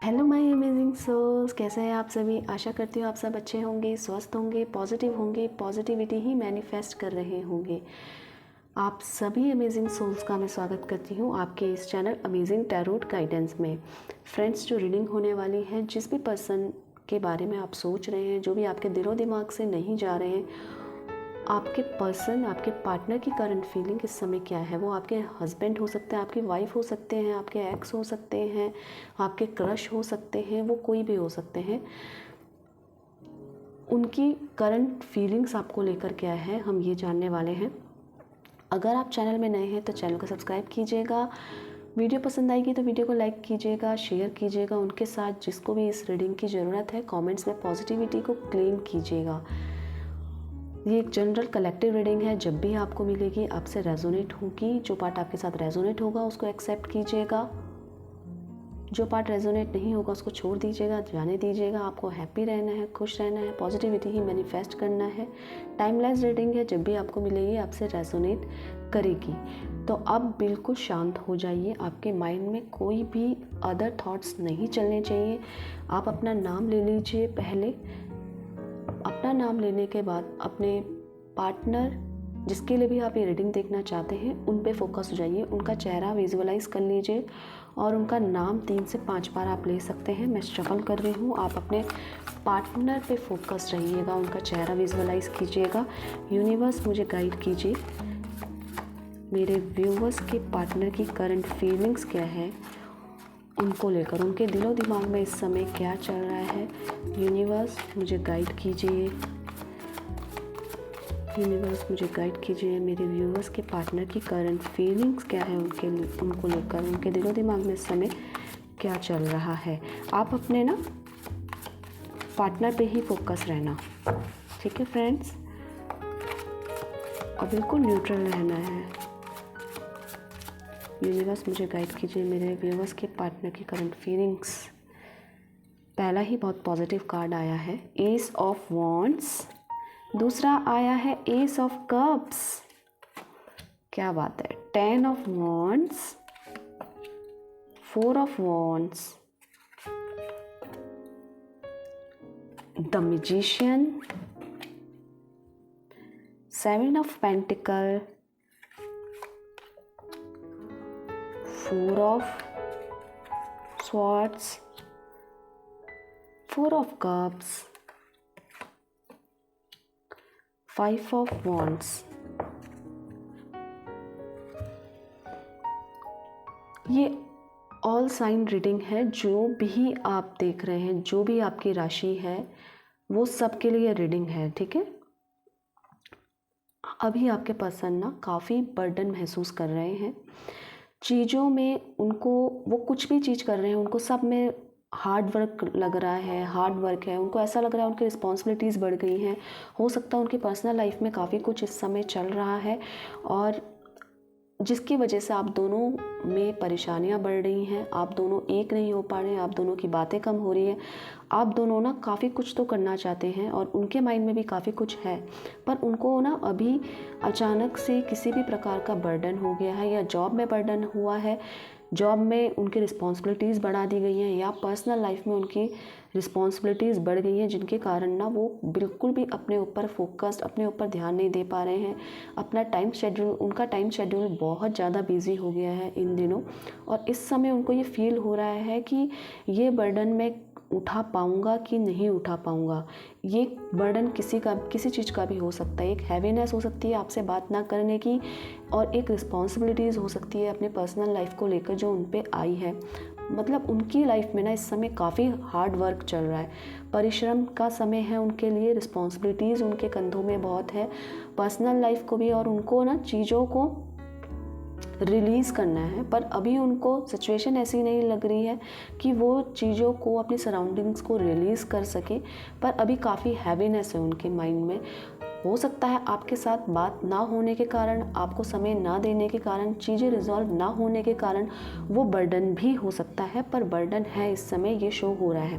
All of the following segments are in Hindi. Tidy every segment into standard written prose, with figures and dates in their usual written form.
हेलो माय अमेजिंग सोल्स, कैसे हैं आप सभी। आशा करती हूँ आप सब अच्छे होंगे, स्वस्थ होंगे, पॉजिटिव होंगे, पॉजिटिविटी ही मैनिफेस्ट कर रहे होंगे। आप सभी अमेजिंग सोल्स का मैं स्वागत करती हूँ आपके इस चैनल अमेजिंग टैरोट गाइडेंस में। फ्रेंड्स, जो रीडिंग होने वाली है, जिस भी पर्सन के बारे में आप सोच रहे हैं, जो भी आपके दिलो दिमाग से नहीं जा रहे हैं, आपके पर्सन, आपके पार्टनर की करंट फीलिंग इस समय क्या है। वो आपके हस्बैंड हो सकते हैं, आपकी वाइफ हो सकते हैं, आपके एक्स हो सकते हैं, आपके क्रश हो सकते हैं, वो कोई भी हो सकते हैं। उनकी करंट फीलिंग्स आपको लेकर क्या है, हम ये जानने वाले हैं। अगर आप चैनल में नए हैं तो चैनल को सब्सक्राइब कीजिएगा। वीडियो पसंद आएगी तो वीडियो को लाइक कीजिएगा, शेयर कीजिएगा उनके साथ जिसको भी इस रीडिंग की ज़रूरत है। कमेंट्स में पॉजिटिविटी को क्लेम कीजिएगा। ये एक जनरल कलेक्टिव रीडिंग है। जब भी आपको मिलेगी, आपसे रेजोनेट होगी, जो पार्ट आपके साथ रेजोनेट होगा उसको एक्सेप्ट कीजिएगा, जो पार्ट रेजोनेट नहीं होगा उसको छोड़ दीजिएगा, जाने दीजिएगा। आपको हैप्पी रहना है, खुश रहना है, पॉजिटिविटी ही मैनिफेस्ट करना है। टाइमलेस रीडिंग है, जब भी आपको मिलेगी आपसे रेजोनेट करेगी। तो अब बिल्कुल शांत हो जाइए, आपके माइंड में कोई भी अदर थॉट्स नहीं चलने चाहिए। आप अपना नाम ले लीजिए पहले। अपना नाम लेने के बाद अपने पार्टनर, जिसके लिए भी आप ये रीडिंग देखना चाहते हैं, उन पे फोकस हो जाइए। उनका चेहरा विजुअलाइज कर लीजिए और उनका नाम 3 से 5 बार आप ले सकते हैं। मैं शफल कर रही हूँ, आप अपने पार्टनर पे फोकस रहिएगा, उनका चेहरा विजुअलाइज कीजिएगा। यूनिवर्स मुझे गाइड कीजिए, मेरे व्यूवर्स के पार्टनर की करंट फीलिंग्स क्या है, उनको लेकर उनके दिलो दिमाग में इस समय क्या चल रहा है। यूनिवर्स मुझे गाइड कीजिए, यूनिवर्स मुझे गाइड कीजिए। मेरे व्यूवर्स के पार्टनर की करंट फीलिंग्स क्या है, उनको लेकर उनके दिलो दिमाग में इस समय क्या चल रहा है। आप अपने ना पार्टनर पे ही फोकस रहना, ठीक है फ्रेंड्स, और बिल्कुल न्यूट्रल रहना है। यूनिवर्स मुझे गाइड कीजिए, मेरे व्यूवर्स के पार्टनर की करंट फीलिंग्स। पहला ही बहुत पॉजिटिव कार्ड आया है, एस ऑफ वॉन्ड्स। दूसरा आया है एस ऑफ कप्स। क्या बात है। 10 of wands, 4 of wands, the magician, 7 of pentacle, 4 of swords, 4 of cups, 5 of wands। ये ऑल साइन रीडिंग है। जो भी आप देख रहे हैं, जो भी आपकी राशि है, वो सबके लिए रीडिंग है, ठीक है। अभी आपके पर्सन ना काफ़ी बर्डन महसूस कर रहे हैं चीज़ों में। उनको वो कुछ भी चीज़ कर रहे हैं, उनको सब में हार्ड वर्क लग रहा है, हार्ड वर्क है। उनको ऐसा लग रहा है उनकी रिस्पॉन्सिबिलिटीज़ बढ़ गई हैं। हो सकता है उनकी पर्सनल लाइफ में काफ़ी कुछ इस समय चल रहा है और जिसकी वजह से आप दोनों में परेशानियां बढ़ रही हैं। आप दोनों एक नहीं हो पा रहे हैं, आप दोनों की बातें कम हो रही हैं। आप दोनों ना काफ़ी कुछ तो करना चाहते हैं और उनके माइंड में भी काफ़ी कुछ है, पर उनको ना अभी अचानक से किसी भी प्रकार का बर्डन हो गया है, या जॉब में बर्डन हुआ है, जॉब में उनकी रिस्पॉन्सिबिलिटीज़ बढ़ा दी गई हैं, या पर्सनल लाइफ में उनकी रिस्पॉन्सिबिलिटीज़ बढ़ गई हैं, जिनके कारण ना वो बिल्कुल भी अपने ऊपर फोकस्ड, अपने ऊपर ध्यान नहीं दे पा रहे हैं। अपना टाइम शेड्यूल, उनका टाइम शेड्यूल बहुत ज़्यादा बिजी हो गया है इन दिनों, और इस समय उनको ये फील हो रहा है कि ये बर्डन मैं उठा पाऊँगा कि नहीं उठा पाऊँगा। ये बर्डन किसी चीज़ का भी हो सकता है। एक हैवीनेस हो सकती है आपसे बात ना करने की, और एक रिस्पॉन्सिबिलिटीज़ हो सकती है अपने पर्सनल लाइफ को लेकर जो उन पे आई है। मतलब उनकी लाइफ में ना इस समय काफ़ी हार्ड वर्क चल रहा है, परिश्रम का समय है उनके लिए। रिस्पॉन्सिबिलिटीज़ उनके कंधों में बहुत है, पर्सनल लाइफ को भी, और उनको ना चीज़ों को रिलीज़ करना है। पर अभी उनको सिचुएशन ऐसी नहीं लग रही है कि वो चीज़ों को, अपनी सराउंडिंग्स को रिलीज़ कर सके, पर अभी काफ़ी हैवीनेस है उनके माइंड में। हो सकता है आपके साथ बात ना होने के कारण, आपको समय ना देने के कारण, चीज़ें रिजॉल्व ना होने के कारण वो बर्डन भी हो सकता है, पर बर्डन है इस समय, ये शो हो रहा है।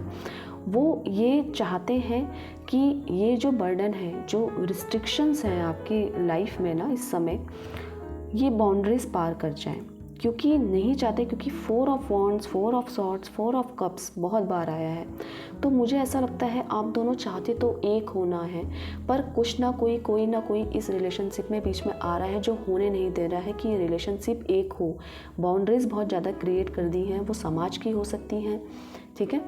वो ये चाहते हैं कि ये जो बर्डन है, जो रिस्ट्रिक्शंस हैं आपकी लाइफ में ना इस समय, ये बाउंड्रीज पार कर जाएं। क्योंकि नहीं चाहते, क्योंकि 4 of wands, 4 of swords, 4 of cups बहुत बार आया है। तो मुझे ऐसा लगता है आप दोनों चाहते तो एक होना है, पर कुछ ना कोई ना कोई इस रिलेशनशिप में बीच में आ रहा है जो होने नहीं दे रहा है कि ये रिलेशनशिप एक हो। बाउंड्रीज बहुत ज़्यादा क्रिएट कर दी हैं, वो समाज की हो सकती हैं, ठीक है,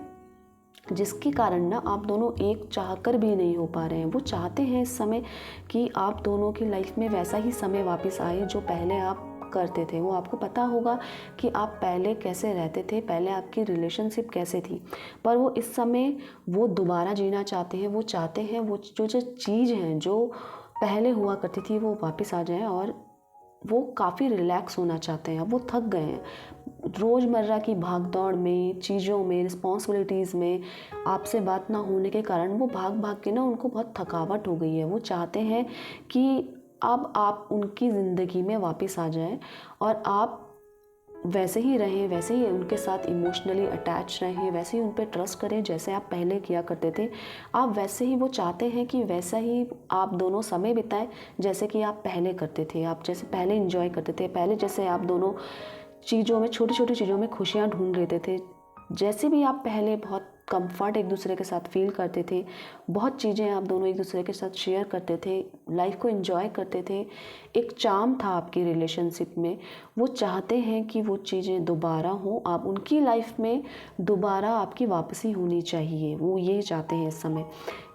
जिसके कारण ना आप दोनों एक चाहकर भी नहीं हो पा रहे हैं। वो चाहते हैं इस समय कि आप दोनों की लाइफ में वैसा ही समय वापस आए जो पहले आप करते थे। वो आपको पता होगा कि आप पहले कैसे रहते थे, पहले आपकी रिलेशनशिप कैसे थी, पर वो इस समय वो दोबारा जीना चाहते हैं। वो चाहते हैं वो जो चीज़ हैं जो पहले हुआ करती थी वो वापस आ जाए, और वो काफ़ी रिलैक्स होना चाहते हैं। अब वो थक गए हैं रोज़मर्रा की भाग दौड़ में, चीज़ों में, रिस्पॉन्सिबिलिटीज़ में। आपसे बात ना होने के कारण वो भाग भाग के ना उनको बहुत थकावट हो गई है। वो चाहते हैं कि अब आप उनकी ज़िंदगी में वापस आ जाएं और आप वैसे ही रहें, वैसे ही उनके साथ इमोशनली अटैच रहें, वैसे ही उन पर ट्रस्ट करें जैसे आप पहले किया करते थे। आप वैसे ही, वो चाहते हैं कि वैसा ही आप दोनों समय बिताएं जैसे कि आप पहले करते थे, आप जैसे पहले इंजॉय करते थे, पहले जैसे आप दोनों चीज़ों में, छोटी छोटी चीज़ों में खुशियाँ ढूंढ लेते थे, जैसे भी आप पहले बहुत कंफर्ट एक दूसरे के साथ फील करते थे, बहुत चीज़ें आप दोनों एक दूसरे के साथ शेयर करते थे, लाइफ को एंजॉय करते थे, एक चार्म था आपकी रिलेशनशिप में। वो चाहते हैं कि वो चीज़ें दोबारा हों, आप उनकी लाइफ में दोबारा आपकी वापसी होनी चाहिए। वो ये चाहते हैं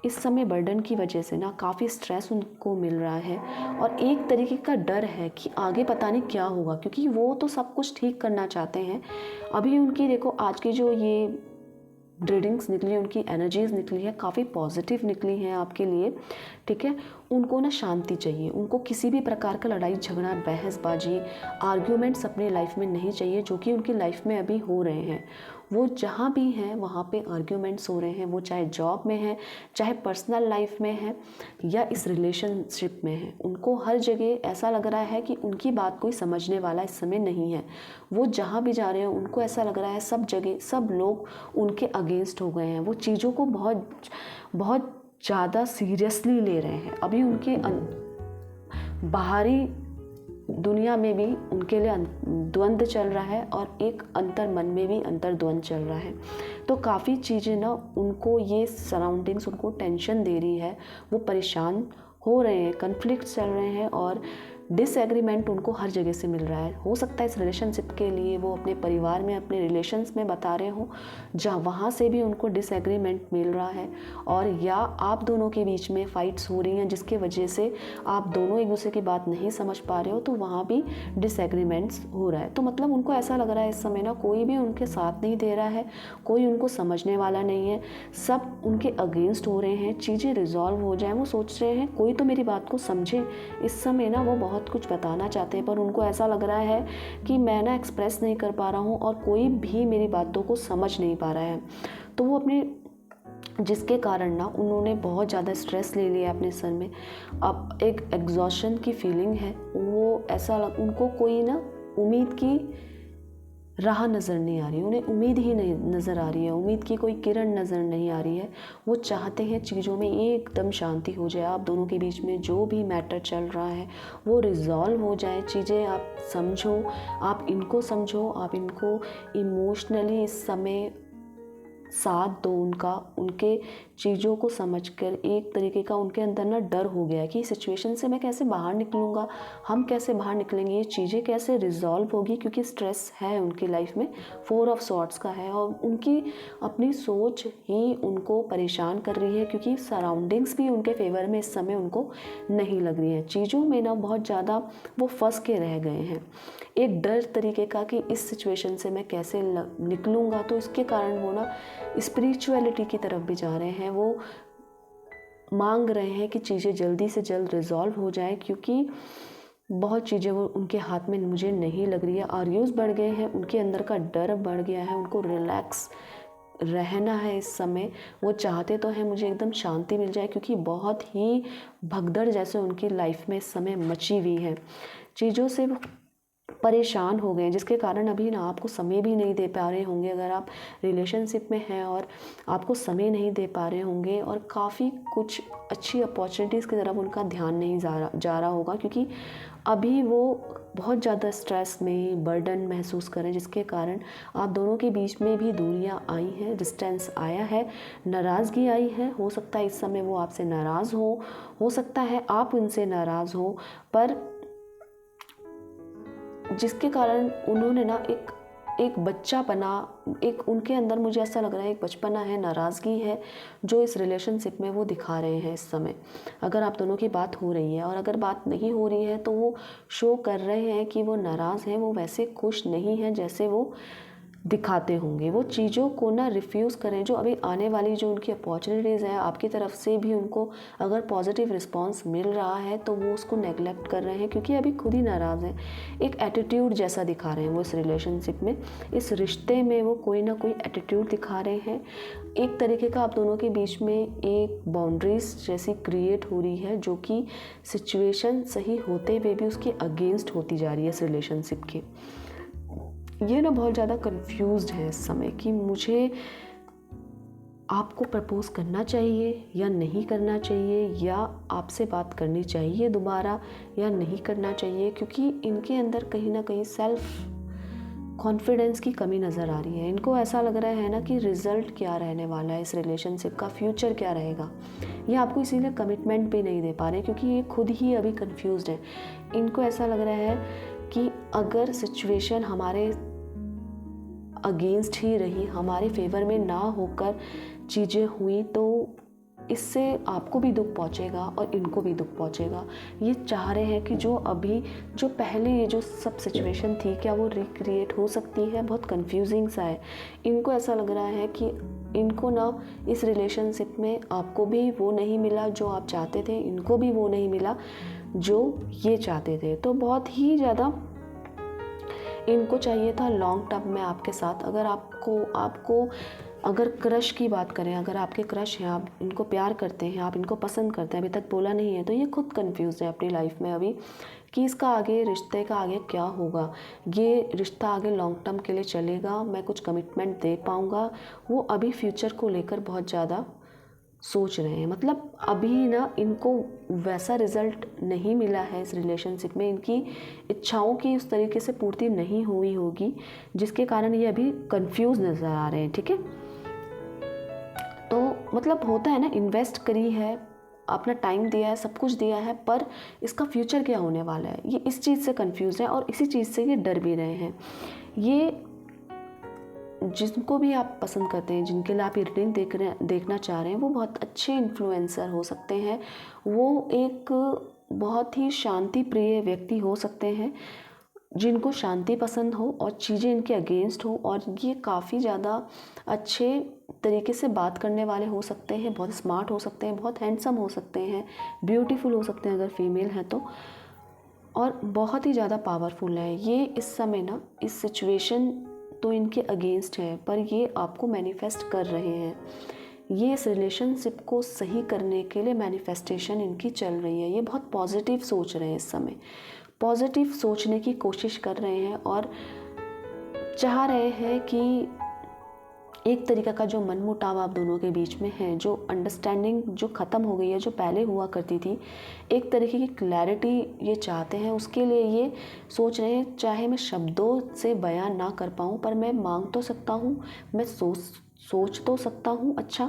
इस समय बर्डन की वजह से ना काफ़ी स्ट्रेस उनको मिल रहा है, और एक तरीके का डर है कि आगे पता नहीं क्या होगा, क्योंकि वो तो सब कुछ ठीक करना चाहते हैं। अभी उनकी देखो आज की जो ये रीडिंग्स निकली, उनकी एनर्जीज निकली है, काफ़ी पॉजिटिव निकली हैं आपके लिए, ठीक है। उनको ना शांति चाहिए, उनको किसी भी प्रकार का लड़ाई झगड़ा, बहसबाजी, आर्ग्यूमेंट्स अपने लाइफ में नहीं चाहिए, जो कि उनकी लाइफ में अभी हो रहे हैं। वो जहाँ भी हैं वहाँ पे आर्ग्यूमेंट्स हो रहे हैं, वो चाहे जॉब में है, चाहे पर्सनल लाइफ में है, या इस रिलेशनशिप में है। उनको हर जगह ऐसा लग रहा है कि उनकी बात कोई समझने वाला इस समय नहीं है। वो जहाँ भी जा रहे हैं उनको ऐसा लग रहा है सब जगह सब लोग उनके अगेंस्ट हो गए हैं। वो चीज़ों को बहुत बहुत ज़्यादा सीरियसली ले रहे हैं। अभी उनके बाहरी दुनिया में भी उनके लिए द्वंद्व चल रहा है, और एक अंतर मन में भी अंतर द्वंद्व चल रहा है। तो काफ़ी चीज़ें ना उनको, ये सराउंडिंग्स उनको टेंशन दे रही है, वो परेशान हो रहे हैं, कन्फ्लिक्ट चल रहे हैं, और डिसएग्रीमेंट उनको हर जगह से मिल रहा है। हो सकता है इस रिलेशनशिप के लिए वो अपने परिवार में, अपने रिलेशंस में बता रहे हो, जहाँ वहाँ से भी उनको डिसएग्रीमेंट मिल रहा है, और या आप दोनों के बीच में फाइट्स हो रही हैं जिसके वजह से आप दोनों एक दूसरे की बात नहीं समझ पा रहे हो, तो वहाँ भी डिसएग्रीमेंट्स हो रहा है। तो मतलब उनको ऐसा लग रहा है इस समय ना कोई भी उनके साथ नहीं दे रहा है, कोई उनको समझने वाला नहीं है, सब उनके अगेंस्ट हो रहे हैं। चीज़ें रिजॉल्व हो जाए, वो सोच रहे हैं कोई तो मेरी बात को समझे। इस समय ना वो बहुत कुछ बताना चाहते हैं, पर उनको ऐसा लग रहा है कि मैं ना एक्सप्रेस नहीं कर पा रहा हूँ और कोई भी मेरी बातों को समझ नहीं पा रहा है। तो वो अपने, जिसके कारण ना उन्होंने बहुत ज़्यादा स्ट्रेस ले लिया अपने सर में। अब एक एग्जॉशन की फीलिंग है, वो ऐसा उनको कोई ना उम्मीद की राह नज़र नहीं आ रही, उन्हें उम्मीद ही नहीं नज़र आ रही है, उम्मीद की कोई किरण नज़र नहीं आ रही है। वो चाहते हैं चीज़ों में एकदम शांति हो जाए, आप दोनों के बीच में जो भी मैटर चल रहा है वो रिजॉल्व हो जाए, चीज़ें आप समझो, आप इनको समझो, आप इनको इमोशनली इस समय साथ दो उनका, उनके चीज़ों को समझकर एक तरीके का उनके अंदर ना डर हो गया है कि सिचुएशन से मैं कैसे बाहर निकलूँगा, हम कैसे बाहर निकलेंगे, ये चीज़ें कैसे रिजॉल्व होगी, क्योंकि स्ट्रेस है उनकी लाइफ में, 4 ऑफ सॉर्ड्स का है, और उनकी अपनी सोच ही उनको परेशान कर रही है, क्योंकि सराउंडिंग्स भी उनके फेवर में इस समय उनको नहीं लग रही है। चीज़ों में ना बहुत ज़्यादा वो फंस के रह गए हैं, एक डर तरीके का कि इस सिचुएशन से मैं कैसे निकलूँगा। तो इसके कारण वो ना स्पिरिचुअलिटी की तरफ भी जा रहे हैं, वो मांग रहे हैं कि चीज़ें जल्दी से जल्द रिजॉल्व हो जाए, क्योंकि बहुत चीज़ें वो उनके हाथ में मुझे नहीं लग रही है। आर्ग्यूज बढ़ गए हैं, उनके अंदर का डर बढ़ गया है, उनको रिलैक्स रहना है इस समय। वो चाहते तो हैं मुझे एकदम शांति मिल जाए, क्योंकि बहुत ही भगदड़ जैसे उनकी लाइफ में इस समय मची हुई है, चीज़ों से परेशान हो गए हैं, जिसके कारण अभी ना आपको समय भी नहीं दे पा रहे होंगे। अगर आप रिलेशनशिप में हैं और आपको समय नहीं दे पा रहे होंगे, और काफ़ी कुछ अच्छी अपॉर्चुनिटीज़ की तरफ उनका ध्यान नहीं जा रहा होगा, क्योंकि अभी वो बहुत ज़्यादा स्ट्रेस में, बर्डन महसूस कर रहे हैं, जिसके कारण आप दोनों के बीच में भी दूरियां आई हैं, डिस्टेंस आया है, नाराज़गी आई है। हो सकता है इस समय वो आपसे नाराज़ हो सकता है आप उनसे नाराज़ हो, पर जिसके कारण उन्होंने ना एक बच्चापना, एक उनके अंदर मुझे ऐसा लग रहा है एक बचपना है, नाराज़गी है, जो इस रिलेशनशिप में वो दिखा रहे हैं इस समय। अगर आप दोनों की बात हो रही है, और अगर बात नहीं हो रही है तो वो शो कर रहे हैं कि वो नाराज़ हैं, वो वैसे खुश नहीं हैं जैसे वो दिखाते होंगे। वो चीज़ों को ना रिफ्यूज़ करें, जो अभी आने वाली जो उनकी अपॉर्चुनिटीज़ है आपकी तरफ से भी उनको अगर पॉजिटिव रिस्पांस मिल रहा है तो वो उसको नेगलेक्ट कर रहे हैं, क्योंकि अभी खुद ही नाराज़ हैं। एक एटीट्यूड जैसा दिखा रहे हैं वो इस रिलेशनशिप में, इस रिश्ते में वो कोई ना कोई एटीट्यूड दिखा रहे हैं। एक तरीके का आप दोनों के बीच में एक बाउंड्रीज जैसी क्रिएट हो रही है, जो कि सिचुएशन सही होते हुए भी उसके अगेंस्ट होती जा रही है इस रिलेशनशिप के। ये ना बहुत ज़्यादा कंफ्यूज्ड है इस समय कि मुझे आपको प्रपोज करना चाहिए या नहीं करना चाहिए, या आपसे बात करनी चाहिए दोबारा या नहीं करना चाहिए, क्योंकि इनके अंदर कहीं ना कहीं सेल्फ कॉन्फिडेंस की कमी नज़र आ रही है। इनको ऐसा लग रहा है ना कि रिज़ल्ट क्या रहने वाला है इस रिलेशनशिप का, फ्यूचर क्या रहेगा। ये आपको इसीलिए कमिटमेंट भी नहीं दे पा रहे, क्योंकि ये खुद ही अभी कंफ्यूज्ड है। इनको ऐसा लग रहा है कि अगर सिचुएशन हमारे अगेंस्ट ही रही, हमारे फेवर में ना होकर चीज़ें हुई, तो इससे आपको भी दुख पहुंचेगा और इनको भी दुख पहुंचेगा। ये चाह रहे हैं कि जो पहले ये जो सब सिचुएशन थी, क्या वो रिक्रिएट हो सकती है। बहुत कंफ्यूजिंग सा है। इनको ऐसा लग रहा है कि इनको ना इस रिलेशनशिप में आपको भी वो नहीं मिला जो आप चाहते थे, इनको भी वो नहीं मिला जो ये चाहते थे। तो बहुत ही ज़्यादा इनको चाहिए था लॉन्ग टर्म में आपके साथ। अगर आपको अगर क्रश की बात करें, अगर आपके क्रश हैं, आप इनको प्यार करते हैं, आप इनको पसंद करते हैं, अभी तक बोला नहीं है, तो ये खुद कंफ्यूज है अपनी लाइफ में अभी कि इसका आगे, रिश्ते का आगे क्या होगा। ये रिश्ता आगे लॉन्ग टर्म के लिए चलेगा, मैं कुछ कमिटमेंट दे पाऊँगा, वो अभी फ्यूचर को लेकर बहुत ज़्यादा सोच रहे हैं। मतलब अभी ना इनको वैसा रिज़ल्ट नहीं मिला है इस रिलेशनशिप में, इनकी इच्छाओं की उस तरीके से पूर्ति नहीं हुई होगी, जिसके कारण ये अभी कंफ्यूज नज़र आ रहे हैं। ठीक है, तो मतलब होता है ना, इन्वेस्ट करी है, अपना टाइम दिया है, सब कुछ दिया है, पर इसका फ्यूचर क्या होने वाला है, ये इस चीज़ से कंफ्यूज है और इसी चीज़ से ये डर भी रहे हैं। ये जिनको भी आप पसंद करते हैं, जिनके लिए आप ये रीडिंग देखना चाह रहे हैं, वो बहुत अच्छे इन्फ्लुएंसर हो सकते हैं, वो एक बहुत ही शांति प्रिय व्यक्ति हो सकते हैं, जिनको शांति पसंद हो और चीज़ें इनके अगेंस्ट हो, और ये काफ़ी ज़्यादा अच्छे तरीके से बात करने वाले हो सकते हैं, बहुत स्मार्ट हो सकते हैं, बहुत हैंडसम हो सकते हैं, ब्यूटीफुल हो सकते हैं अगर फीमेल है तो, और बहुत ही ज़्यादा पावरफुल है। ये इस समय ना इस सिचुएशन तो इनके अगेंस्ट है, पर ये आपको मैनिफेस्ट कर रहे हैं। ये इस रिलेशनशिप को सही करने के लिए मैनिफेस्टेशन इनकी चल रही है। ये बहुत पॉजिटिव सोच रहे हैं इस समय, पॉजिटिव सोचने की कोशिश कर रहे हैं और चाह रहे हैं कि एक तरीका का जो मनमुटाव आप दोनों के बीच में है, जो अंडरस्टैंडिंग जो ख़त्म हो गई है, जो पहले हुआ करती थी, एक तरीके की क्लैरिटी ये चाहते हैं। उसके लिए ये सोच रहे हैं, चाहे मैं शब्दों से बयान ना कर पाऊँ, पर मैं मांग तो सकता हूँ, मैं सोच तो सकता हूँ अच्छा,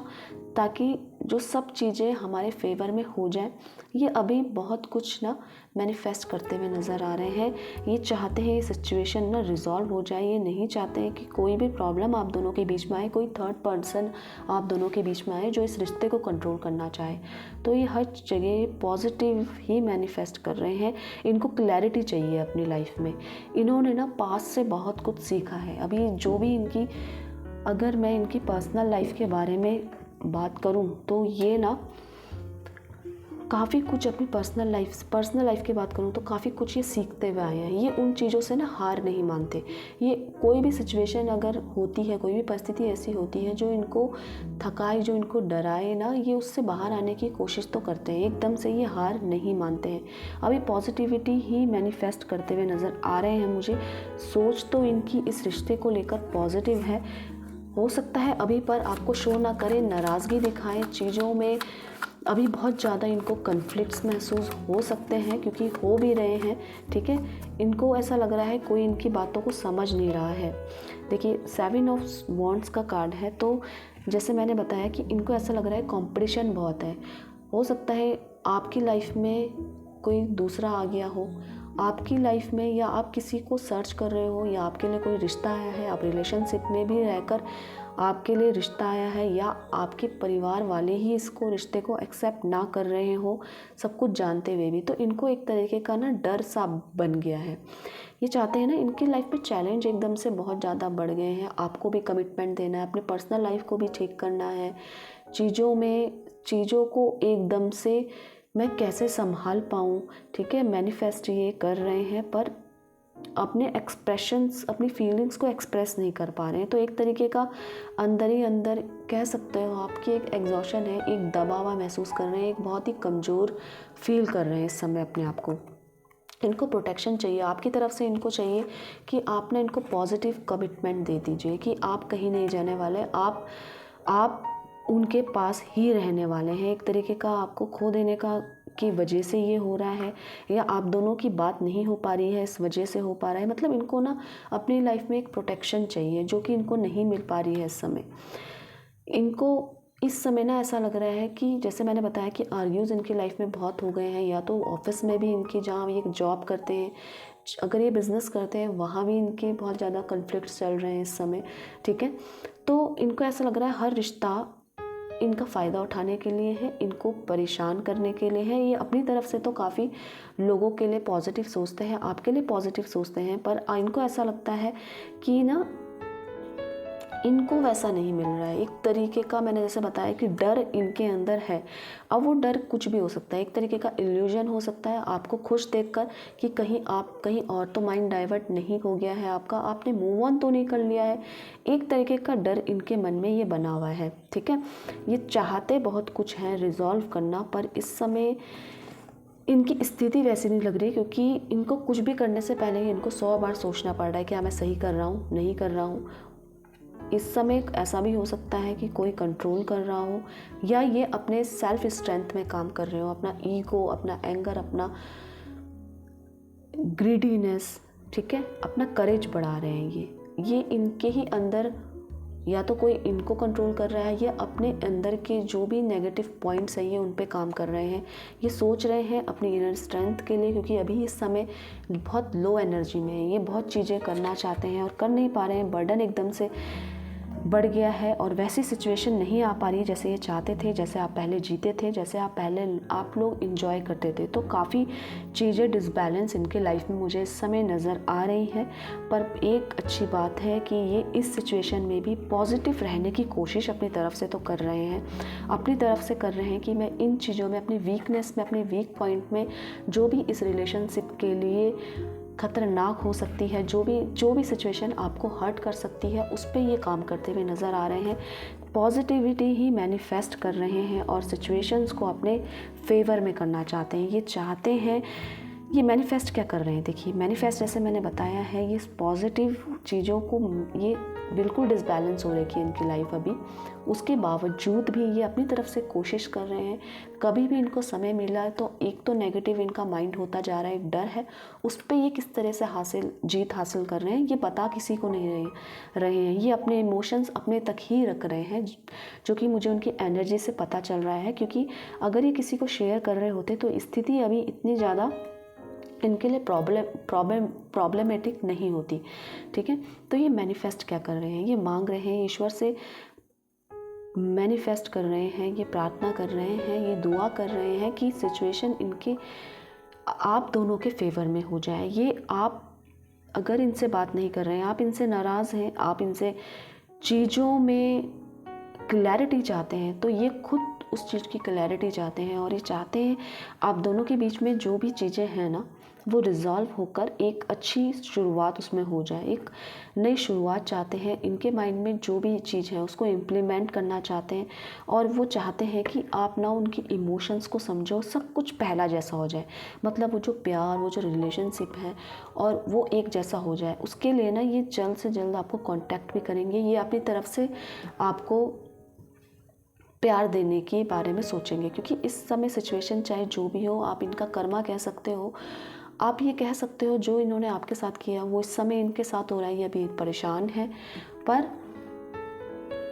ताकि जो सब चीज़ें हमारे फेवर में हो जाए। ये अभी बहुत कुछ ना मैनिफेस्ट करते हुए नज़र आ रहे हैं। ये चाहते हैं ये सिचुएशन ना रिजॉल्व हो जाए। ये नहीं चाहते हैं कि कोई भी प्रॉब्लम आप दोनों के बीच में आए, कोई थर्ड पर्सन आप दोनों के बीच में आए जो इस रिश्ते को कंट्रोल करना चाहे। तो ये हर जगह पॉजिटिव ही मैनिफेस्ट कर रहे हैं। इनको क्लैरिटी चाहिए अपनी लाइफ में। इन्होंने ना पास्ट से बहुत कुछ सीखा है। अभी जो भी इनकी, अगर मैं इनकी पर्सनल लाइफ के बारे में बात करूं तो ये ना काफ़ी कुछ अपनी पर्सनल लाइफ की बात करूं तो काफ़ी कुछ ये सीखते हुए आए हैं। ये उन चीज़ों से ना हार नहीं मानते। ये कोई भी सिचुएशन अगर होती है, कोई भी परिस्थिति ऐसी होती है जो इनको थकाए, जो इनको डराए ना, ये उससे बाहर आने की कोशिश तो करते हैं। एकदम से ये हार नहीं मानते हैं। अभी पॉजिटिविटी ही मैनिफेस्ट करते हुए नज़र आ रहे हैं मुझे। सोच तो इनकी इस रिश्ते को लेकर पॉजिटिव है। हो सकता है अभी पर आपको शो ना करें, नाराज़गी दिखाएं, चीज़ों में अभी बहुत ज़्यादा इनको कन्फ्लिक्ट्स महसूस हो सकते हैं, क्योंकि हो भी रहे हैं, ठीक है। इनको ऐसा लग रहा है कोई इनकी बातों को समझ नहीं रहा है। देखिए 7 ऑफ वॉन्ड्स का कार्ड है, तो जैसे मैंने बताया कि इनको ऐसा लग रहा है कंपटीशन बहुत है। हो सकता है आपकी लाइफ में कोई दूसरा आ गया हो आपकी लाइफ में, या आप किसी को सर्च कर रहे हो, या आपके लिए कोई रिश्ता आया है, आप रिलेशनशिप में भी रहकर आपके लिए रिश्ता आया है, या आपके परिवार वाले ही इसको रिश्ते को एक्सेप्ट ना कर रहे हो सब कुछ जानते हुए भी, तो इनको एक तरीके का ना डर सा बन गया है। ये चाहते हैं ना, इनकी लाइफ में चैलेंज एकदम से बहुत ज़्यादा बढ़ गए हैं। आपको भी कमिटमेंट देना है, अपने पर्सनल लाइफ को भी ठीक करना है, चीज़ों को एकदम से मैं कैसे संभाल पाऊँ, ठीक है। मैनिफेस्ट ये कर रहे हैं, पर अपने एक्सप्रेशंस, अपनी फीलिंग्स को एक्सप्रेस नहीं कर पा रहे हैं। तो एक तरीके का अंदर ही अंदर कह सकते हो आपकी एक एग्जॉशन है, एक दबा हुआ महसूस कर रहे हैं, एक बहुत ही कमज़ोर फील कर रहे हैं इस समय अपने आप को। इनको प्रोटेक्शन चाहिए आपकी तरफ से। इनको चाहिए कि आप ना इनको पॉजिटिव कमिटमेंट दे दीजिए कि आप कहीं नहीं जाने वाले, आप उनके पास ही रहने वाले हैं। एक तरीके का आपको खो देने का की वजह से ये हो रहा है, या आप दोनों की बात नहीं हो पा रही है इस वजह से हो पा रहा है। मतलब इनको ना अपनी लाइफ में एक प्रोटेक्शन चाहिए, जो कि इनको नहीं मिल पा रही है इस समय। इनको इस समय ना ऐसा लग रहा है कि जैसे मैंने बताया कि आर्ग्यूज़ इनकी लाइफ में बहुत हो गए हैं, या तो ऑफिस में भी इनकी, जहाँ ये जॉब करते हैं, अगर ये बिज़नेस करते हैं वहाँ भी इनके बहुत ज़्यादा कन्फ्लिक्ट्स चल रहे हैं इस समय, ठीक है। तो इनको ऐसा लग रहा है हर रिश्ता इनका फ़ायदा उठाने के लिए है, इनको परेशान करने के लिए है। ये अपनी तरफ से तो काफ़ी लोगों के लिए पॉजिटिव सोचते हैं, आपके लिए पॉजिटिव सोचते हैं, पर इनको ऐसा लगता है कि ना इनको वैसा नहीं मिल रहा है। एक तरीके का मैंने जैसे बताया कि डर इनके अंदर है। अब वो डर कुछ भी हो सकता है, एक तरीके का इल्यूजन हो सकता है आपको खुश देखकर कि कहीं और तो माइंड डाइवर्ट नहीं हो गया है आपका, आपने मूव ऑन तो नहीं कर लिया है। एक तरीके का डर इनके मन में ये बना हुआ है, ठीक है। ये चाहते बहुत कुछ है रिजॉल्व करना, पर इस समय इनकी स्थिति वैसी नहीं लग रही, क्योंकि इनको कुछ भी करने से पहले ही इनको 100 बार सोचना पड़ रहा है कि हाँ मैं सही कर रहा हूँ नहीं कर रहा हूँ। इस समय ऐसा भी हो सकता है कि कोई कंट्रोल कर रहा हो, या ये अपने सेल्फ स्ट्रेंथ में काम कर रहे हो, अपना ईगो, अपना एंगर, अपना ग्रीडीनेस, ठीक है, अपना करेज बढ़ा रहे हैं। ये इनके ही अंदर, या तो कोई इनको कंट्रोल कर रहा है, या अपने अंदर के जो भी नेगेटिव पॉइंट्स हैं ये उन पे काम कर रहे हैं। ये सोच रहे हैं अपनी इनर स्ट्रेंथ के लिए, क्योंकि अभी इस समय बहुत लो एनर्जी में है। ये बहुत चीज़ें करना चाहते हैं और कर नहीं पा रहे हैं, बर्डन एकदम से बढ़ गया है, और वैसी सिचुएशन नहीं आ पा रही जैसे ये चाहते थे, जैसे आप पहले जीते थे, जैसे आप लोग इंजॉय करते थे। तो काफ़ी चीज़ें डिसबैलेंस इनके लाइफ में मुझे इस समय नज़र आ रही है। पर एक अच्छी बात है कि ये इस सिचुएशन में भी पॉजिटिव रहने की कोशिश अपनी तरफ से तो कर रहे हैं, अपनी तरफ से कर रहे हैं कि मैं इन चीज़ों में, अपनी वीकनेस में, अपने वीक पॉइंट में, जो भी इस रिलेशनशिप के लिए खतरनाक हो सकती है, जो भी सिचुएशन आपको हर्ट कर सकती है, उस पर ये काम करते हुए नज़र आ रहे हैं। पॉजिटिविटी ही मैनिफेस्ट कर रहे हैं और सिचुएशंस को अपने फेवर में करना चाहते हैं। ये चाहते हैं, ये मैनिफेस्ट क्या कर रहे हैं, देखिए मैनिफेस्ट जैसे मैंने बताया है, ये पॉजिटिव चीज़ों को, ये बिल्कुल डिसबैलेंस हो रखी है इनकी लाइफ अभी, उसके बावजूद भी ये अपनी तरफ से कोशिश कर रहे हैं। कभी भी इनको समय मिला है तो एक तो नेगेटिव इनका माइंड होता जा रहा है, एक डर है, उस पर ये किस तरह से जीत हासिल कर रहे हैं, ये बता किसी को नहीं रहे हैं। ये अपने इमोशंस अपने तक ही रख रहे हैं, जो कि मुझे उनकी एनर्जी से पता चल रहा है, क्योंकि अगर ये किसी को शेयर कर रहे होते तो स्थिति अभी इतनी ज़्यादा इनके लिए प्रॉब्लमेटिक नहीं होती, ठीक है। तो ये मैनिफेस्ट क्या कर रहे हैं, ये मांग रहे हैं ईश्वर से, मैनिफेस्ट कर रहे हैं, ये प्रार्थना कर रहे हैं, ये दुआ कर रहे हैं कि सिचुएशन इनके आप दोनों के फेवर में हो जाए। ये आप अगर इनसे बात नहीं कर रहे हैं, आप इनसे नाराज़ हैं, आप इनसे चीज़ों में क्लैरिटी चाहते हैं, तो ये खुद उस चीज़ की क्लैरिटी चाहते हैं, और ये चाहते हैं आप दोनों के बीच में जो भी चीज़ें हैं ना, वो रिज़ॉल्व होकर एक अच्छी शुरुआत उसमें हो जाए, एक नई शुरुआत चाहते हैं। इनके माइंड में जो भी चीज़ है उसको इम्प्लीमेंट करना चाहते हैं, और वो चाहते हैं कि आप ना उनकी इमोशंस को समझो, सब कुछ पहला जैसा हो जाए, मतलब वो जो प्यार, वो जो रिलेशनशिप है, और वो एक जैसा हो जाए। उसके लिए ना ये जल्द से जल्द आपको कांटेक्ट भी करेंगे, ये अपनी तरफ से आपको प्यार देने के बारे में सोचेंगे, क्योंकि इस समय सिचुएशन चाहे जो भी हो, आप इनका कर्मा कह सकते हो, आप ये कह सकते हो जो इन्होंने आपके साथ किया वो इस समय इनके साथ हो रहा है, ये अभी परेशान है। पर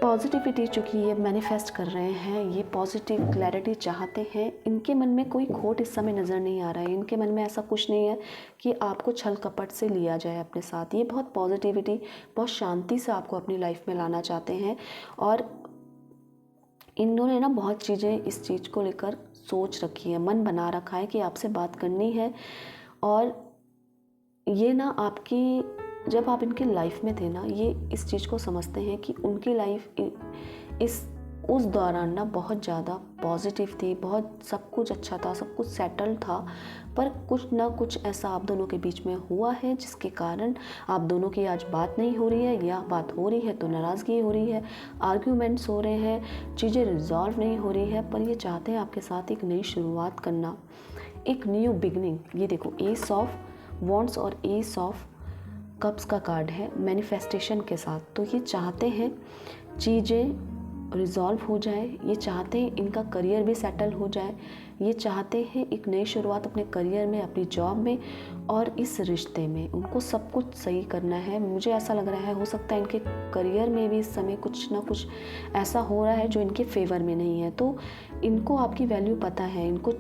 पॉजिटिविटी चूँकि ये मैनिफेस्ट कर रहे हैं, ये पॉजिटिव क्लैरिटी चाहते हैं, इनके मन में कोई खोट इस समय नज़र नहीं आ रहा है, इनके मन में ऐसा कुछ नहीं है कि आपको छल कपट से लिया जाए अपने साथ। ये बहुत पॉजिटिविटी, बहुत शांति से आपको अपनी लाइफ में लाना चाहते हैं। और इन्होंने ना बहुत चीज़ें इस चीज़ को लेकर सोच रखी है, मन बना रखा है कि आपसे बात करनी है। और ये ना आपकी, जब आप इनकी लाइफ में थे ना, ये इस चीज़ को समझते हैं कि उनकी लाइफ उस दौरान ना बहुत ज़्यादा पॉजिटिव थी, बहुत सब कुछ अच्छा था, सब कुछ सेटल था। पर कुछ ना कुछ ऐसा आप दोनों के बीच में हुआ है जिसके कारण आप दोनों की आज बात नहीं हो रही है, या बात हो रही है तो नाराज़गी हो रही है, आर्ग्यूमेंट्स हो रहे हैं, चीज़ें रिजॉल्व नहीं हो रही है। पर ये चाहते हैं आपके साथ एक नई शुरुआत करना, एक न्यू बिगनिंग। ये देखो, एस ऑफ वॉन्ड्स और एस ऑफ कप्स का कार्ड है मैनिफेस्टेशन के साथ। तो ये चाहते हैं चीज़ें रिजॉल्व हो जाए, ये चाहते हैं इनका करियर भी सेटल हो जाए, ये चाहते हैं एक नई शुरुआत अपने करियर में, अपनी जॉब में और इस रिश्ते में। उनको सब कुछ सही करना है। मुझे ऐसा लग रहा है हो सकता है इनके करियर में भी इस समय कुछ ना कुछ ऐसा हो रहा है जो इनके फेवर में नहीं है। तो इनको आपकी वैल्यू पता है, इनको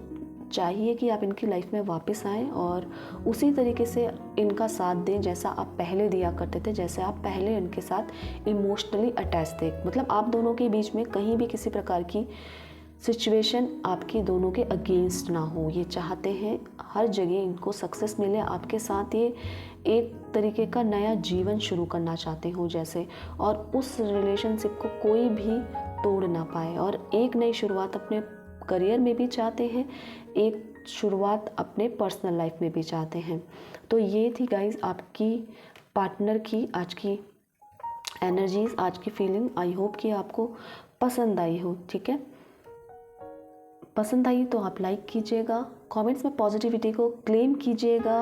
चाहिए कि आप इनकी लाइफ में वापस आएँ और उसी तरीके से इनका साथ दें जैसा आप पहले दिया करते थे, जैसे आप पहले इनके साथ इमोशनली अटैच थे। मतलब आप दोनों के बीच में कहीं भी किसी प्रकार की सिचुएशन आपकी दोनों के अगेंस्ट ना हो। ये चाहते हैं हर जगह इनको सक्सेस मिले आपके साथ, ये एक तरीके का नया जीवन शुरू करना चाहते हो जैसे, और उस रिलेशनशिप को कोई भी तोड़ ना पाए। और एक नई शुरुआत अपने करियर में भी चाहते हैं, एक शुरुआत अपने पर्सनल लाइफ में भी चाहते हैं। तो ये थी गाइस आपकी पार्टनर की आज की एनर्जीज, आज की फीलिंग। आई होप कि आपको पसंद आई हो। ठीक है, पसंद आई तो आप लाइक कीजिएगा, कमेंट्स में पॉजिटिविटी को क्लेम कीजिएगा,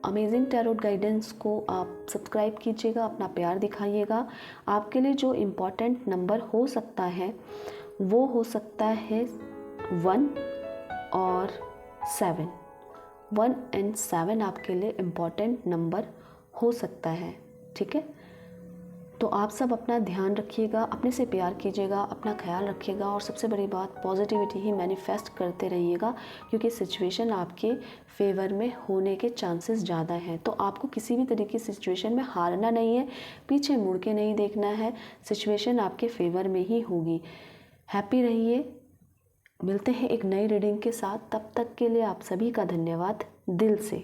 अमेजिंग टैरोट गाइडेंस को आप सब्सक्राइब कीजिएगा, अपना प्यार दिखाइएगा। आपके लिए जो इम्पोर्टेंट नंबर हो सकता है वो हो सकता है 1 और 7। 1 और 7 आपके लिए इम्पॉर्टेंट नंबर हो सकता है। ठीक है, तो आप सब अपना ध्यान रखिएगा, अपने से प्यार कीजिएगा, अपना ख्याल रखिएगा और सबसे बड़ी बात पॉजिटिविटी ही मैनिफेस्ट करते रहिएगा, क्योंकि सिचुएशन आपके फेवर में होने के चांसेस ज़्यादा हैं। तो आपको किसी भी तरीके की सिचुएशन में हारना नहीं है, पीछे मुड़ के नहीं देखना है, सिचुएशन आपके फेवर में ही होगी। हैप्पी रहिए, मिलते हैं एक नई रीडिंग के साथ। तब तक के लिए आप सभी का धन्यवाद दिल से।